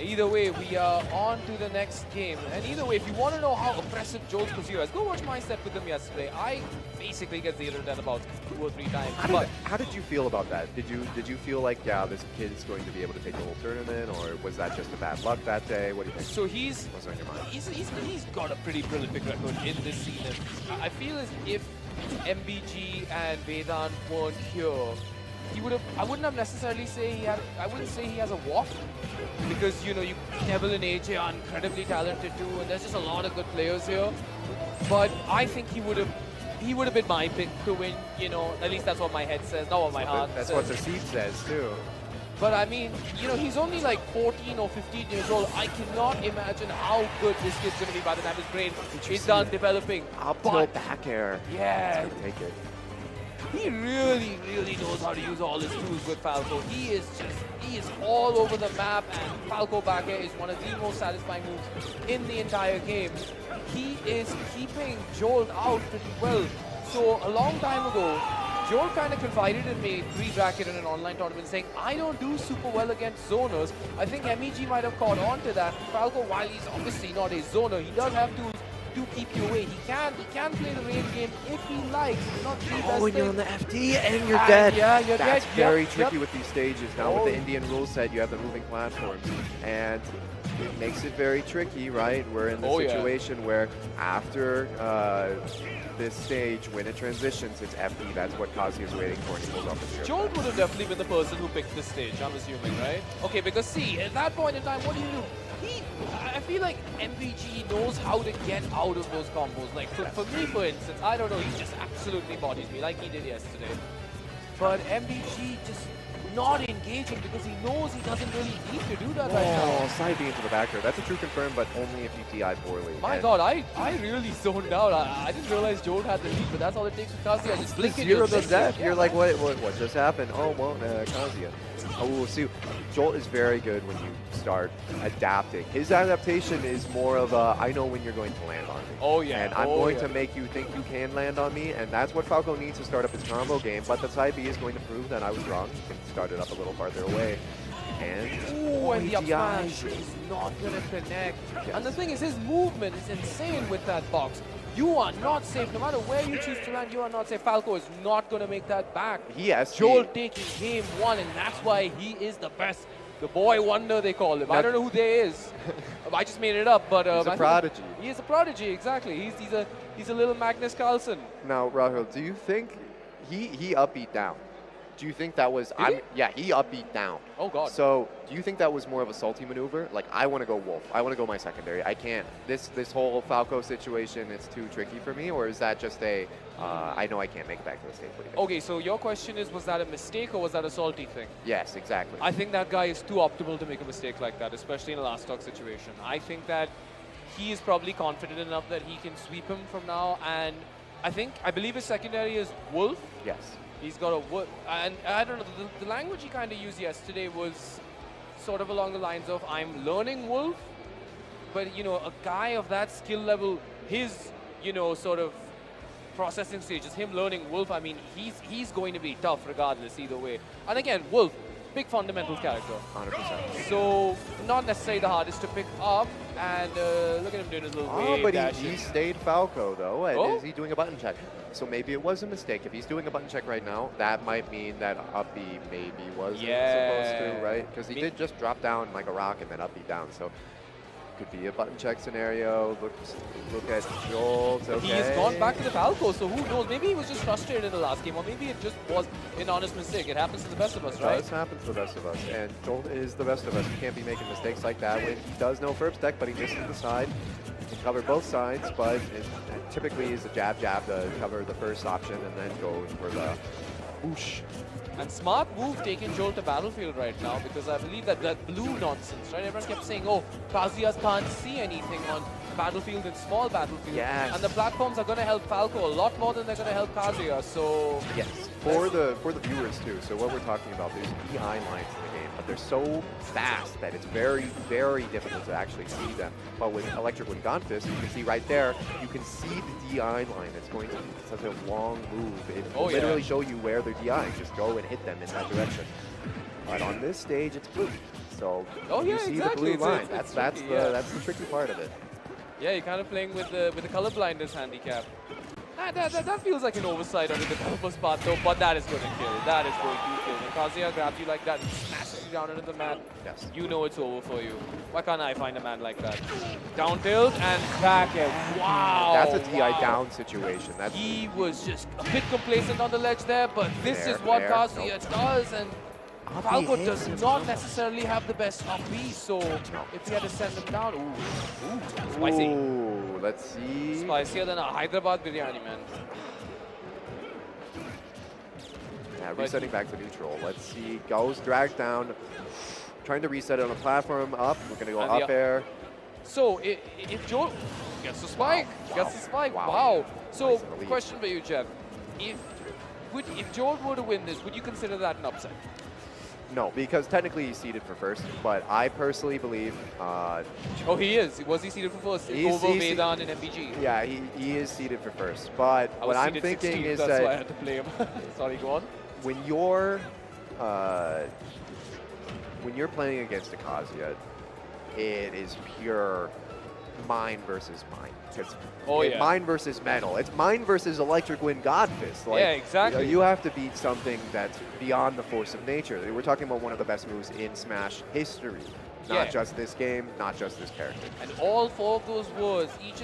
Either way, we are on to the next game. And either way, if you want to know how oppressive Jolt's Kazuya is, go watch my set with him yesterday. I basically get zeroed at about 2 or 3 times. How did you feel about that? Did you feel like, yeah, this kid is going to be able to take the whole tournament, or was that just a bad luck that day? What do you think? So What's on your mind? he's got a pretty prolific record in this season. I feel as if MBG and Vedant weren't here, I wouldn't have necessarily say he had. I wouldn't say he has a walk, because you know Neville and AJ are incredibly talented too, and there's just a lot of good players here. But I think he would have been my pick to win. You know, at least that's what my head says, not what my heart says. That's what the seed says too. But I mean, you know, he's only like 14 or 15 years old. I cannot imagine how good this kid's going to be by the time his brain is done developing. Up tilt back air. Yeah. He's gonna take it. He really, really knows how to use all his tools with Falco. He is all over the map, and Falco back air is one of the most satisfying moves in the entire game. He is keeping Jolt out pretty well. So a long time ago, Jolt kind of confided in me pre-bracket in an online tournament saying, I don't do super well against zoners. I think MEG might have caught on to that. Falco, while he's obviously not a zoner, he does have tools to keep you away. He can play the range game if he likes. Not the best Oh, and you're thing. on the FD and you're dead. Yeah, you're That's dead. very Yep, tricky yep. with these stages. Now with the Indian rule set, you have the moving platforms, and it makes it very tricky, right? We're in the situation where after this stage, when it transitions, it's FD. That's what Kazuya is waiting for, and he pulls off the shirt. Jolt would have definitely been the person who picked this stage, I'm assuming, right? Okay, because see, at that point in time, what do? I feel like MBG knows how to get out of those combos. Like, for me, for instance, I don't know, he just absolutely bodies me like he did yesterday. But MBG just not engaging because he knows he doesn't really need to do that right now. Oh, side B into the back there. That's a true confirm, but only if you DI poorly. My God, I really zoned out. I didn't realize Jolt had the lead, but that's all it takes for Kazuya. Just blink it. Zero the death. You're like, what just happened? Oh, well, Kazuya. Oh, we'll see. Jolt is very good when you start adapting. His adaptation is more of a, I know when you're going to land on me. Oh, yeah. And I'm going to make you think you can land on me, and that's what Falco needs to start up his combo game. But the side B is going to prove that I was wrong. He can start it up a little farther away. And, and the up smash is not going to connect. Yes. And the thing is, his movement is insane with that box. You are not safe. No matter where you choose to land, you are not safe. Falco is not going to make that back. Yes. Jolt taking game 1, and that's why he is the best. The boy wonder, they call him. I don't know who they is. I just made it up, but he's a prodigy. He is a prodigy, exactly. He's a little Magnus Carlsen. Now, Rahul, do you think he up beat down? Do you think that was? Yeah, he up beat down. Oh God. So, do you think that was more of a salty maneuver? Like, I want to go Wolf. I want to go my secondary. I can't. This whole Falco situation, it's too tricky for me, or is that just a? I know I can't make it back to the stage. What do you think? Okay, so your question is, was that a mistake or was that a salty thing? Yes, exactly. I think that guy is too optimal to make a mistake like that, especially in a last stock situation. I think that he is probably confident enough that he can sweep him from now, and I believe his secondary is Wolf. Yes. He's got a Wolf, and I don't know, the language he kind of used yesterday was sort of along the lines of, I'm learning Wolf, but you know, a guy of that skill level, his, you know, sort of processing stage is him learning Wolf. I mean, he's going to be tough regardless either way. And again, Wolf, big fundamental character. 100%. So not necessarily the hardest to pick up. And look at him doing his little wave but dash. he stayed Falco though, and is he doing a button check? So maybe it was a mistake. If he's doing a button check right now, that might mean that up B maybe wasn't supposed to, right? Because he did just drop down like a rock and then up B down. So could be a button check scenario. Look at Jolt. Okay. He has gone back to the Falco, so who knows? Maybe he was just frustrated in the last game, or maybe it just was an honest mistake. It happens to the best of us, right? It does happen to the best of us, and Jolt is the best of us. He can't be making mistakes like that when he does know Ferb's deck, but he misses the side. He can cover both sides, but it typically is a jab to cover the first option and then go for the whoosh. And smart move taking Jolt to battlefield right now, because I believe that blue nonsense, right? Everyone kept saying, oh, Kazuya can't see anything on battlefield and small battlefield. Yes. And the platforms are going to help Falco a lot more than they're going to help Kazuya. So yes, for the viewers too. So what we're talking about, there's DI lines in the game, but they're so fast that it's very, very difficult to actually see them. But with Electric Wind Gonfist, you can see right there, you can see the DI line. It's going to be such a long move. It will literally show you where they're DI. Just go and hit them in that direction. But on this stage, it's blue. So oh, yeah, you see exactly. the blue line. It's That's tricky, yeah. the tricky part of it. Yeah, you're kind of playing with the color blindness handicap. That feels like an oversight on the developer's part, though, but that is going to kill. That is going to kill. When Kazuya grabs you like that and smashes you down into the mat, Yes. you know it's over for you. Why can't I find a man like that? Down tilt and back air. Wow. That's a TI down situation. That's he was just a bit complacent on the ledge there, but this is what Kazuya does, and Falco does not necessarily have the best up B, so if he had to send him down, ooh, spicy. Ooh, let's see. Spicier than a Hyderabad biryani, man. Yeah, resetting back to neutral. Let's see. Goes, dragged down. Trying to reset it on the platform. Up. We're going to go up air. So, if Jolt gets the spike, wow. So, nice question for you, Jeff. If Jolt were to win this, would you consider that an upset? No, because technically he's seeded for first, but I personally believe... oh, he is? Was he seeded for first over Vedan and MBG? Yeah, he is seeded for first, but what I'm thinking 16th, is that's why I had to play him. Sorry, go on. When you're playing against a Kazuya, it is pure mind versus mind. It's mind versus metal. It's mind versus electric wind god fist. Like, yeah, exactly. You have to beat something that's beyond the force of nature. We're talking about one of the best moves in Smash history. Not just this game, not just this character. And all 4 of those words, each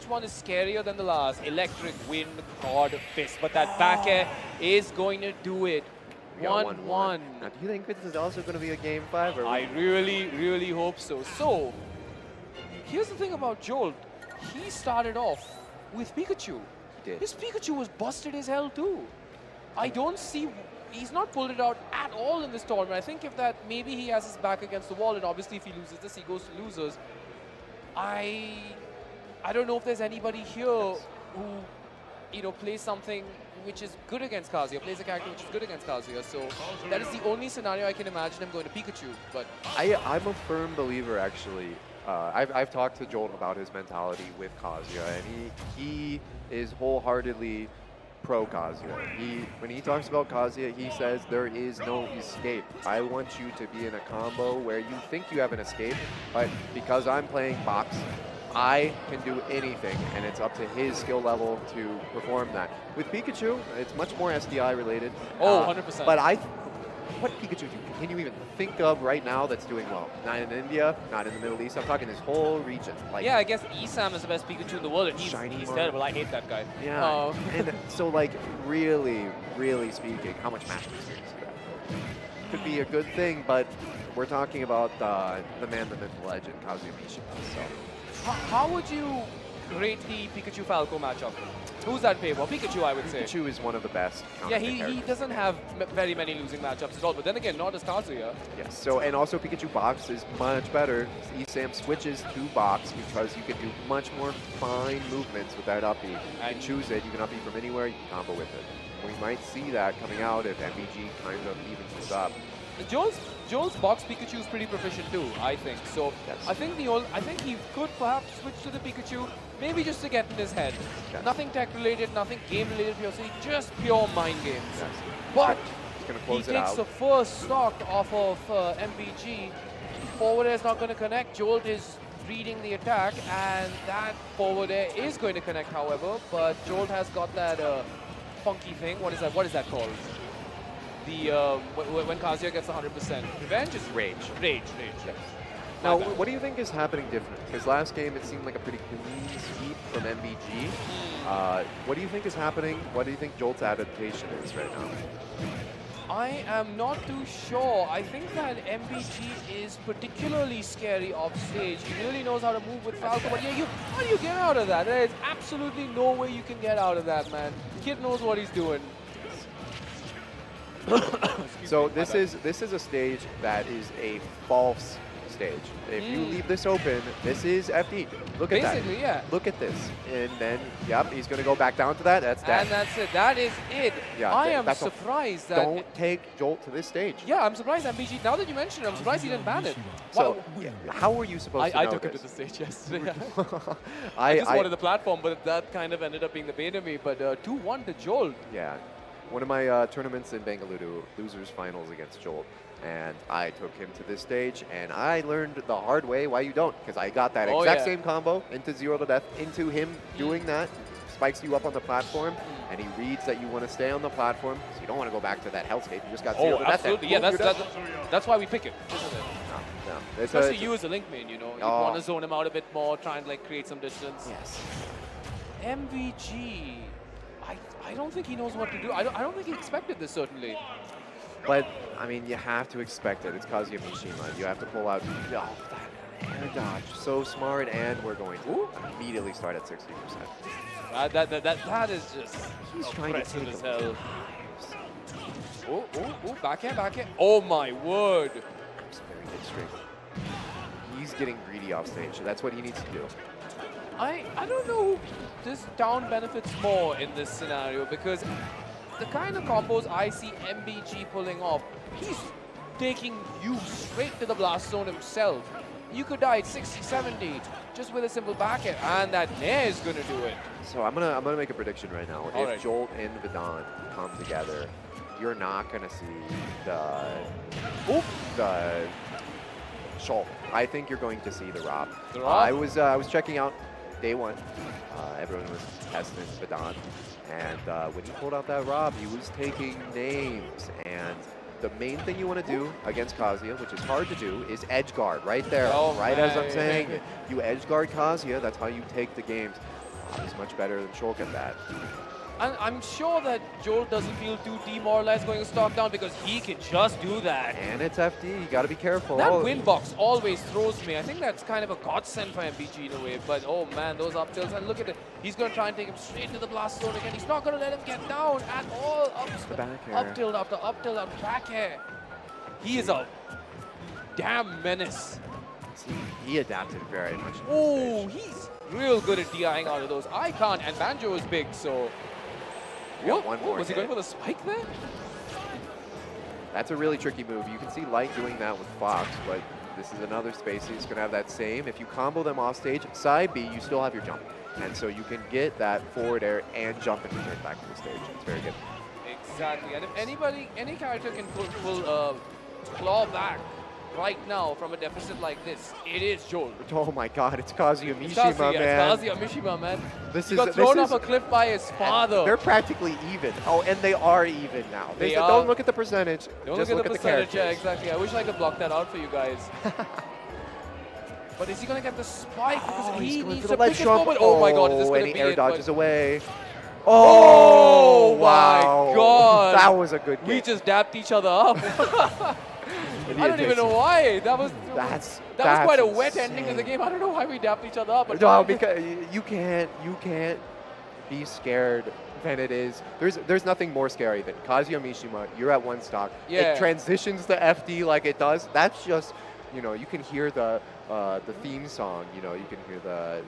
one is scarier than the last. Electric wind god fist. But that back air is going to do it. 1-1. Now, do you think this is also going to be a game 5? Or I really, really hope so. So, here's the thing about Jolt. He started off with Pikachu. He did. His Pikachu was busted as hell too. I don't see... He's not pulled it out at all in this tournament. I think if that, maybe he has his back against the wall, and obviously if he loses this, he goes to losers. I don't know if there's anybody here who, plays something which is good against Kazuya, plays a character which is good against Kazuya. So that is the only scenario I can imagine him going to Pikachu. But I'm a firm believer, actually. I've talked to Jolt about his mentality with Kazuya, and he is wholeheartedly pro Kazuya. When he talks about Kazuya, he says there is no escape. I want you to be in a combo where you think you have an escape, but because I'm playing box, I can do anything, and it's up to his skill level to perform that. With Pikachu, it's much more SDI related. Oh, 100%. But what Pikachu can you even think of right now that's doing well? Not in India, not in the Middle East. I'm talking this whole region. Like, yeah, I guess Isam is the best Pikachu in the world, and he's terrible. I hate that guy. Yeah, and so like really, really speaking, how much match experience is that? Could be a good thing, but we're talking about the man, the myth, the legend, Kazuya Mishima. So. How would you rate the Pikachu-Falco matchup? Who's that favor? Pikachu, I would say. Pikachu is one of the best. Yeah, he doesn't have very many losing matchups at all, but then again, not as Kazuya. Yes, so, and also Pikachu box is much better. ESAM switches to box because you can do much more fine movements with that up B. You can choose it, you can up B from anywhere, you can combo with it. We might see that coming out if MBG kind of evens this up. Jolt's box Pikachu is pretty proficient too, I think. So yes. I think he could perhaps switch to the Pikachu, maybe just to get in his head. Yes. Nothing tech related, nothing game related, just pure mind games. Yes. But he takes the first stock off of MBG. Forward air is not going to connect. Jolt is reading the attack, and that forward air is going to connect, however. But Jolt has got that funky thing. What is that? What is that called? The when Kazuya gets 100%. Revenge is rage. Rage. Yes. Now, what do you think is happening different? Because last game it seemed like a pretty clean sweep from MBG. What do you think is happening? What do you think Jolt's adaptation is right now? I am not too sure. I think that MBG is particularly scary off stage. He really knows how to move with Falco, but yeah, how do you get out of that? There is absolutely no way you can get out of that, man. Kid knows what he's doing. So this is a stage that is a false stage. If you leave this open, this is FD. Look at that. Basically, yeah. Look at this. And then, yep, he's going to go back down to that. That's that. And that's it. That is it. Yeah, I am surprised that... Don't take Jolt to this stage. Yeah, I'm surprised MBG, now that you mention it, I'm surprised he didn't ban it. So, how were you supposed to know I took this? him to the stage yesterday. I just wanted the platform, but that kind of ended up being the bait of me. But 2-1 to Jolt. Yeah. One of my tournaments in Bengaluru, losers finals against Jolt. And I took him to this stage, and I learned the hard way why you don't, because I got that exact same combo into 0 to death, into him doing that, spikes you up on the platform, and he reads that you want to stay on the platform, so you don't want to go back to that hellscape. You just got 0 to death. Absolutely. Yeah, that's why we pick him, isn't it? No. Especially you as a link main, you know, you want to zone him out a bit more, try and like create some distance. Yes. MBG, I don't think he knows what to do. I don't think he expected this, certainly. But, I mean, you have to expect it. It's Kazuya Mishima. You have to pull out that air dodge. So smart, and we're going to immediately start at 60%. That is just He's trying to take as hell. Oh, back air. Oh my word. That's a very good string. He's getting greedy off stage, so that's what he needs to do. I don't know who this down benefits more in this scenario, because the kind of combos I see MBG pulling off, he's taking you straight to the blast zone himself. You could die at 60, 70 just with a simple back air, and that Nair is going to do it. So I'm gonna make a prediction right now. If Jolt and Vedant come together, you're not gonna see the Jolt. I think you're going to see the Rob. I was checking out day one. Everyone was testing Vedant. And when he pulled out that Rob, he was taking names. And the main thing you want to do against Kazuya, which is hard to do, is edge guard right there. As I'm saying it. You edge guard Kazuya, that's how you take the games. He's much better than Shulk at that. I'm sure that Jolt doesn't feel too demoralized going to stock down, because he can just do that. And it's FD, you got to be careful. That win box always throws me. I think that's kind of a godsend for MBG in a way. But oh man, those up tilts, and look at it. He's going to try and take him straight to the blast zone again. He's not going to let him get down at all. Up tilt after up tilt after back air. He is a damn menace. See, he adapted very much. Oh, he's real good at DIing out of those. I can't, and Banjo is big, so... Was he going for the spike there? That's a really tricky move. You can see Light doing that with Fox, but this is another space. He's going to have that same. If you combo them off stage, side B, you still have your jump. And so you can get that forward air and jump and return back to the stage. It's very good. Exactly. And if any character can pull claw back right now from a deficit like this, it is Jolt. Oh my god, it's Kazuya Mishima, man. It's Kazuya Mishima, man. He got thrown off a cliff by his father. They're practically even. Oh, and they are even now. Don't look at the percentage. Don't just look at the percentage. Yeah, exactly. I wish I could block that out for you guys. But is he going to get the spike? Because he needs the biggest moment. Oh my god, is this going to be air dodges away. Oh my god. That was a good game. We just dapped each other up. I don't even know why. That was quite a wet ending to the game. I don't know why we dapped each other up. But no, because you can't be scared than it is. There's nothing more scary than Kazuya Mishima. You're at one stock. Yeah. It transitions to FD like it does. That's just, you know, you can hear the theme song. You know, you can hear the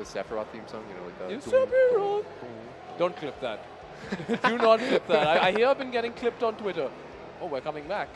Sephiroth theme song. You know, like the Sephiroth. Don't clip that. Do not clip that. I hear I've been getting clipped on Twitter. Oh, we're coming back.